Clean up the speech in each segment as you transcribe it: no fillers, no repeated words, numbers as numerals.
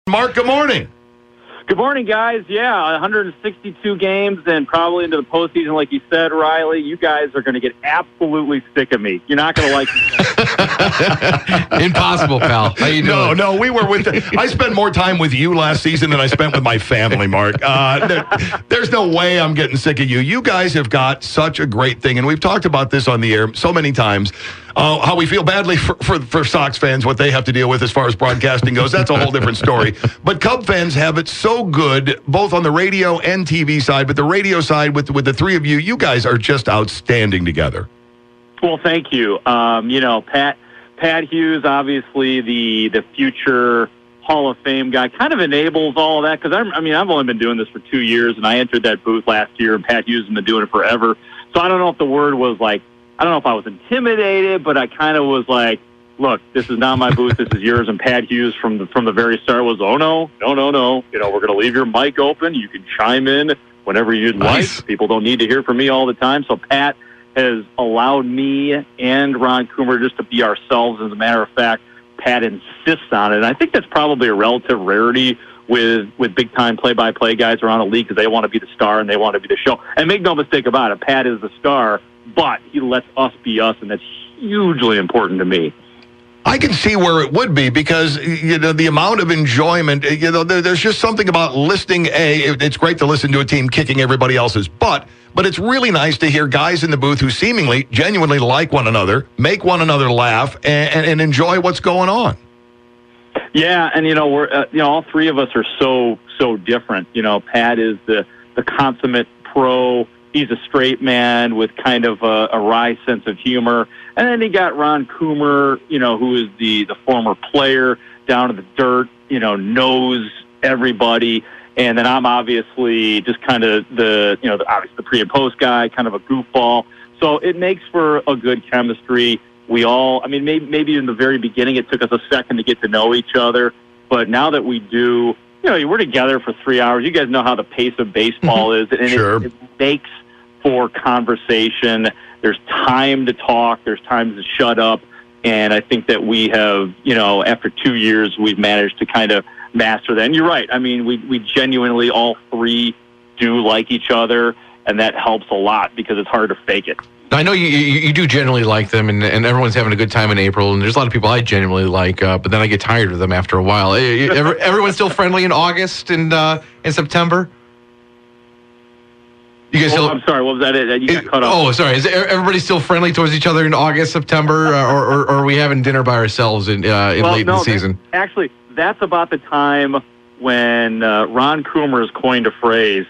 Mark, good morning. Good morning, guys. Yeah, 162 games and probably into the postseason, like you said, Riley. You guys are going to get absolutely sick of me. You're not going to like me. Impossible, pal. How you doing? No, we were with. I spent more time with you last season than I spent with my family, Mark. There's no way I'm getting sick of you. You guys have got such a great thing, and we've talked about this on the air so many times. How we feel badly for Sox fans, what they have to deal with as far as broadcasting goes. That's a whole different story. But Cub fans have it so good, both on the radio and TV side. But the radio side, with the three of you, you guys are just outstanding together. Well, thank you. Pat Hughes, obviously the future Hall of Fame guy, kind of enables all of that because I've only been doing this for 2 years, and I entered that booth last year, and Pat Hughes has been doing it forever. So I don't know if the word was like, I don't know if I was intimidated, but I kind of was like, look, this is not my booth, this is yours. And Pat Hughes from the very start was, oh, no. We're going to leave your mic open. You can chime in whenever you'd like. People don't need to hear from me all the time. So Pat has allowed me and Ron Coomer just to be ourselves. As a matter of fact, Pat insists on it. And I think that's probably a relative rarity with big-time play-by-play guys around the league because they want to be the star and they want to be the show. And make no mistake about it, Pat is the star, but he lets us be us, and that's hugely important to me. I can see where it would be because, the amount of enjoyment, there's just something about listening. It's great to listen to a team kicking everybody else's butt, but it's really nice to hear guys in the booth who seemingly, genuinely like one another, make one another laugh, and enjoy what's going on. Yeah, and, we're, all three of us are so different. Pat is the consummate pro. He's a straight man with kind of a wry sense of humor. And then you got Ron Coomer, who is the former player down to the dirt, knows everybody. And then I'm obviously just kind of obviously the pre and post guy, kind of a goofball. So it makes for a good chemistry. We all, maybe in the very beginning it took us a second to get to know each other. But now that we do, we're together for 3 hours. You guys know how the pace of baseball is. And sure. It makes for conversation. There's time to talk. There's time to shut up. And I think that we have, after 2 years, we've managed to kind of master that. And you're right. We genuinely, all three, do like each other. And that helps a lot because it's hard to fake it. I know you do genuinely like them, and everyone's having a good time in April, and there's a lot of people I genuinely like, but then I get tired of them after a while. Everyone's still friendly in August and in September? You guys still? I'm sorry, what was that? You got cut off. Oh, sorry. Is everybody still friendly towards each other in August, September, or are we having dinner by ourselves late in the season? Actually, that's about the time when Ron Coomer has coined a phrase,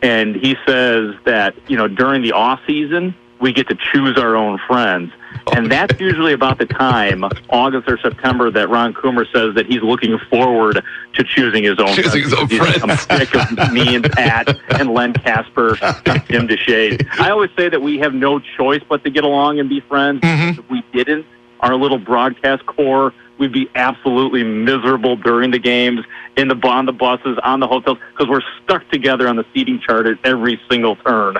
and he says that, during the off season, we get to choose our own friends. And that's usually about the time, August or September, that Ron Coomer says that he's looking forward to choosing his own friends. I'm sick of me and Pat and Len Kasper and Jim Deshaies. I always say that we have no choice but to get along and be friends. Mm-hmm. If we didn't, our little broadcast core, we'd be absolutely miserable during the games, on the buses, on the hotels, because we're stuck together on the seating chart at every single turn.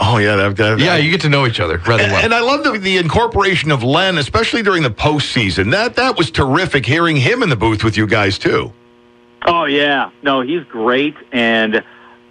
Oh, yeah. You get to know each other rather well. And I love the incorporation of Len, especially during the postseason. That was terrific, hearing him in the booth with you guys, too. Oh, yeah. No, he's great, and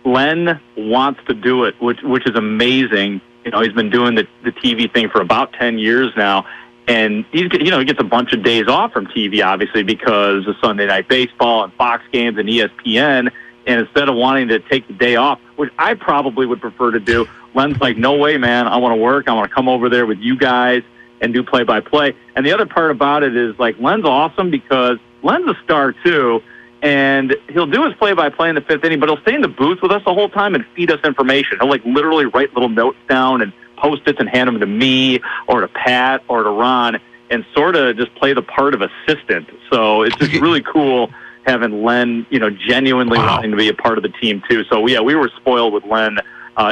Len wants to do it, which is amazing. He's been doing the TV thing for about 10 years now, and he gets a bunch of days off from TV, obviously, because of Sunday Night Baseball and Fox games and ESPN, and instead of wanting to take the day off, which I probably would prefer to do, Len's like, no way, man. I want to work. I want to come over there with you guys and do play-by-play. And the other part about it is, Len's awesome because Len's a star, too, and he'll do his play-by-play in the fifth inning, but he'll stay in the booth with us the whole time and feed us information. He'll, literally write little notes down and Post-its and hand them to me or to Pat or to Ron and sort of just play the part of assistant. So it's just really cool having Len, genuinely wanting to be a part of the team, too. So, yeah, we were spoiled with Len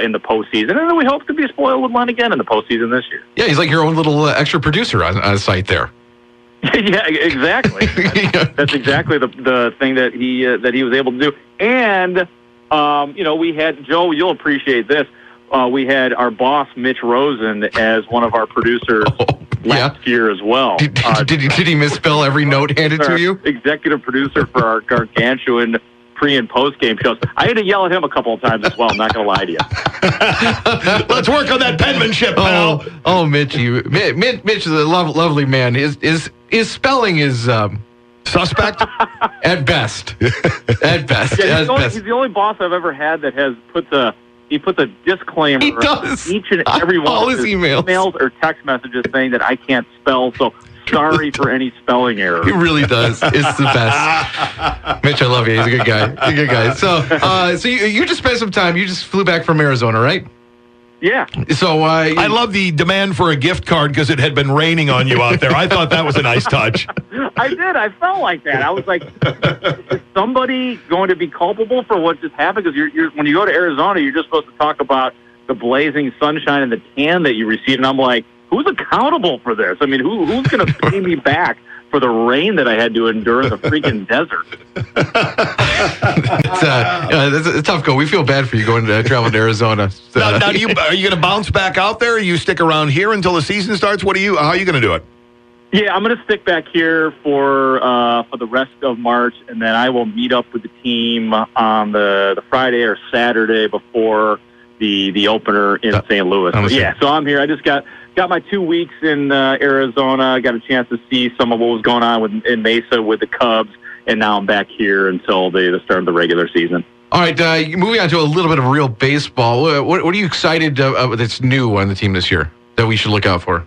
in the postseason, and then we hope to be spoiled with Len again in the postseason this year. Yeah, he's like your own little extra producer on site there. Yeah, exactly. That's exactly the thing that he was able to do. And we had Joe. You'll appreciate this. We had our boss Mitch Rosen as one of our producers last year as well. Did he misspell every note handed to you? Executive producer for our gargantuan pre- and post-game shows. I had to yell at him a couple of times as well. I'm not going to lie to you. Let's work on that penmanship, pal. Oh, Mitch, Mitch is a lovely man. His spelling is suspect at best. At best. Yeah, he's the only boss I've ever had that has put the disclaimer each and every one of his emails or text messages saying that I can't spell. So sorry for any spelling errors. He really does. It's the best. Mitch, I love you. He's a good guy. So you just spent some time. You just flew back from Arizona, right? Yeah. So I love the demand for a gift card because it had been raining on you out there. I thought that was a nice touch. I did. I felt like that. I was like, is somebody going to be culpable for what just happened? Because you're when you go to Arizona, you're just supposed to talk about the blazing sunshine and the tan that you received. And I'm like, who's accountable for this? I mean, who's going to pay me back for the rain that I had to endure in the freaking desert? It's a tough go. We feel bad for you going to travel to Arizona. Now, are you going to bounce back out there? Or you stick around here until the season starts? How are you going to do it? Yeah, I'm going to stick back here for the rest of March, and then I will meet up with the team on the Friday or Saturday before the opener in St. Louis. So I'm here. I just got my 2 weeks in Arizona. I got a chance to see some of what was going on in Mesa with the Cubs, and now I'm back here until the start of the regular season. All right, moving on to a little bit of real baseball. What are you excited that's new on the team this year that we should look out for?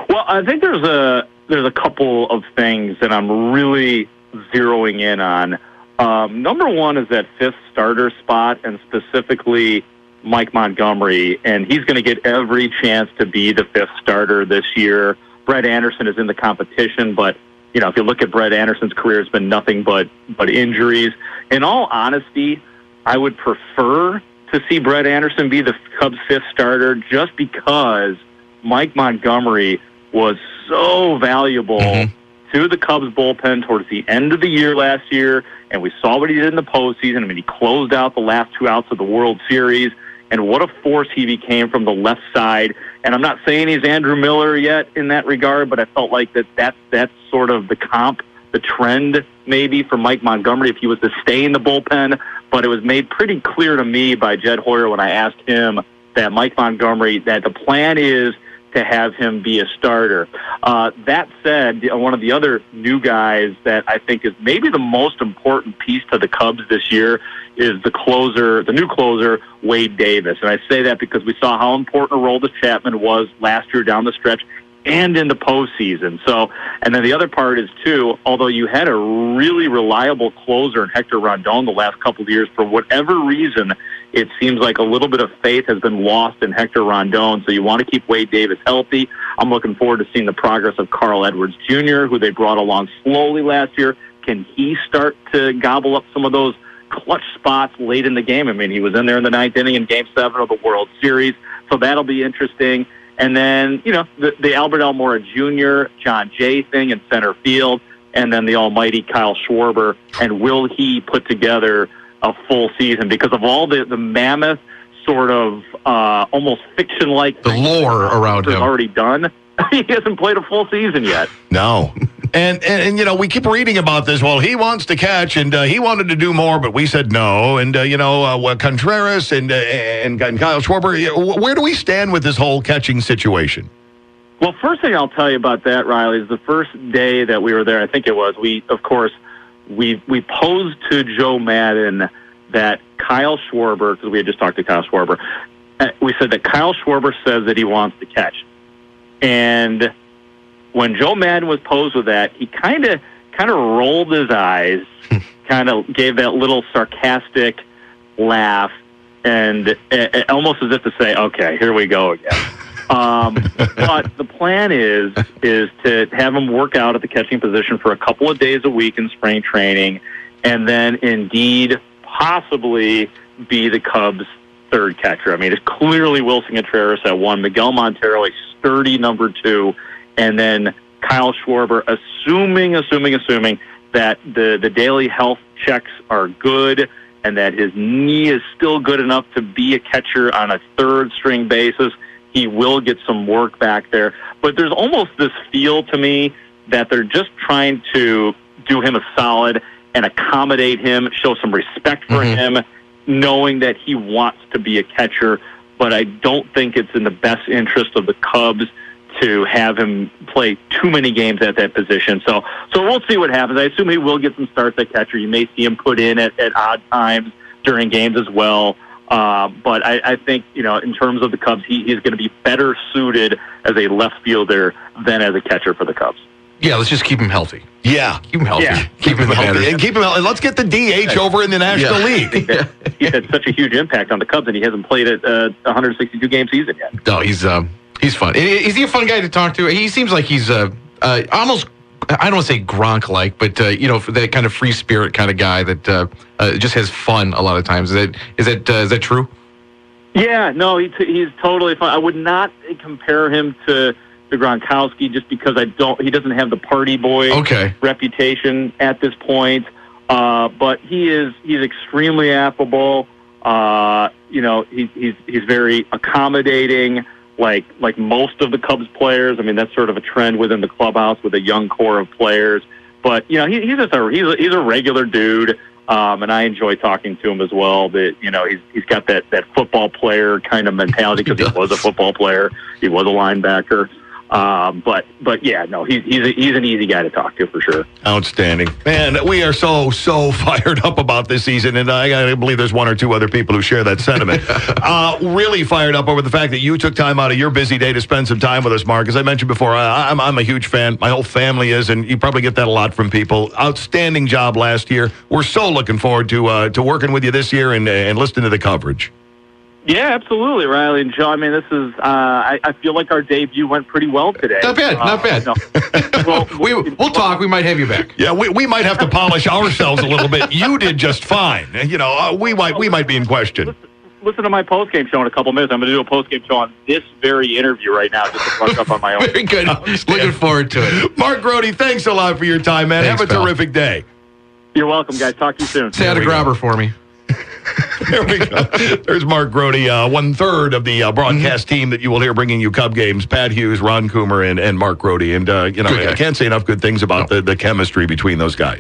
Well, I think there's a couple of things that I'm really zeroing in on. Number one is that fifth starter spot, and specifically Mike Montgomery, and he's going to get every chance to be the fifth starter this year. Brett Anderson is in the competition, but if you look at Brett Anderson's career, it's been nothing but injuries. In all honesty, I would prefer to see Brett Anderson be the Cubs' fifth starter just because Mike Montgomery was so valuable to the Cubs bullpen towards the end of the year last year, and we saw what he did in the postseason. I mean, he closed out the last two outs of the World Series, and what a force he became from the left side. And I'm not saying he's Andrew Miller yet in that regard, but I felt like that's sort of the comp, the trend maybe for Mike Montgomery if he was to stay in the bullpen. But it was made pretty clear to me by Jed Hoyer when I asked him that Mike Montgomery, that the plan is to have him be a starter. That said, one of the other new guys that I think is maybe the most important piece to the Cubs this year is the new closer, Wade Davis. And I say that because we saw how important Aroldis Chapman was last year down the stretch and in the postseason. So, and then the other part is, too, although you had a really reliable closer in Hector Rondon the last couple of years, for whatever reason, it seems like a little bit of faith has been lost in Hector Rondon, so you want to keep Wade Davis healthy. I'm looking forward to seeing the progress of Carl Edwards Jr., who they brought along slowly last year. Can he start to gobble up some of those clutch spots late in the game? I mean, he was in there in the ninth inning in Game 7 of the World Series, so that'll be interesting. And then, the Albert Almora Jr., John Jay thing in center field, and then the almighty Kyle Schwarber, and will he put together a full season? Because of all the mammoth sort of almost fiction-like the lore around him already done, he hasn't played a full season yet. No. And we keep reading about this. Well, he wants to catch, and he wanted to do more, but we said no. And, Contreras and Kyle Schwarber, where do we stand with this whole catching situation? Well, first thing I'll tell you about that, Riley, is the first day that we were there, I think it was, we posed to Joe Madden that Kyle Schwarber, because we had just talked to Kyle Schwarber, we said that Kyle Schwarber says that he wants to catch. And when Joe Madden was posed with that, he kind of rolled his eyes, kind of gave that little sarcastic laugh, and almost as if to say, okay, here we go again. But the plan is to have him work out at the catching position for a couple of days a week in spring training, and then indeed possibly be the Cubs' third catcher. I mean, it's clearly Wilson Contreras at one, Miguel Montero a sturdy number two, and then Kyle Schwarber, assuming that the daily health checks are good and that his knee is still good enough to be a catcher on a third string basis. he will get some work back there. But there's almost this feel to me that they're just trying to do him a solid and accommodate him, show some respect for him, knowing that he wants to be a catcher. But I don't think it's in the best interest of the Cubs to have him play too many games at that position. So we'll see what happens. I assume he will get some starts at catcher. You may see him put in at odd times during games as well. But I think, in terms of the Cubs, he's going to be better suited as a left fielder than as a catcher for the Cubs. Yeah, let's just keep him healthy. Yeah. Keep him healthy. Yeah. Keep him healthy. And keep him healthy. Let's get the DH over in the National League. He's had such a huge impact on the Cubs, and he hasn't played a 162-game season yet. No, he's fun. Is he a fun guy to talk to? He seems like he's almost, I don't want to say Gronk-like, but for that kind of free spirit kind of guy that just has fun a lot of times. Is that true? Yeah, no, he's totally fun. I would not compare him to Gronkowski just because he doesn't have the party boy reputation at this point. But he's extremely affable. He's very accommodating, like most of the Cubs players. I mean, that's sort of a trend within the clubhouse with a young core of players. But he's a regular dude. And I enjoy talking to him as well. That he's got that football player kind of mentality because he was a football player. He was a linebacker. But yeah, no, he's an easy guy to talk to for sure. Outstanding, man. We are so fired up about this season, and I believe there's one or two other people who share that sentiment. Really fired up over the fact that you took time out of your busy day to spend some time with us, Mark. As I mentioned before, I'm a huge fan. My whole family is, and you probably get that a lot from people. Outstanding job last year. We're so looking forward to working with you this year and listening to the coverage. Yeah, absolutely, Riley and Joe. I mean, this is, I feel like our debut went pretty well today. Not bad. Well, we'll talk. We might have you back. Yeah, we might have to polish ourselves a little bit. You did just fine. We might be in question. Listen to my postgame show in a couple minutes. I'm going to do a postgame show on this very interview right now just to brush up on my own. Very good. Looking forward to it. Mark Grote, thanks a lot for your time, man. Thanks, have a terrific day. You're welcome, guys. Talk to you soon. Say hi to Grabber for me. There we go. There's Mark Grote, 1/3 of the broadcast team that you will hear bringing you Cub games. Pat Hughes, Ron Coomer, and Mark Grote. And, I can't say enough good things about the chemistry between those guys.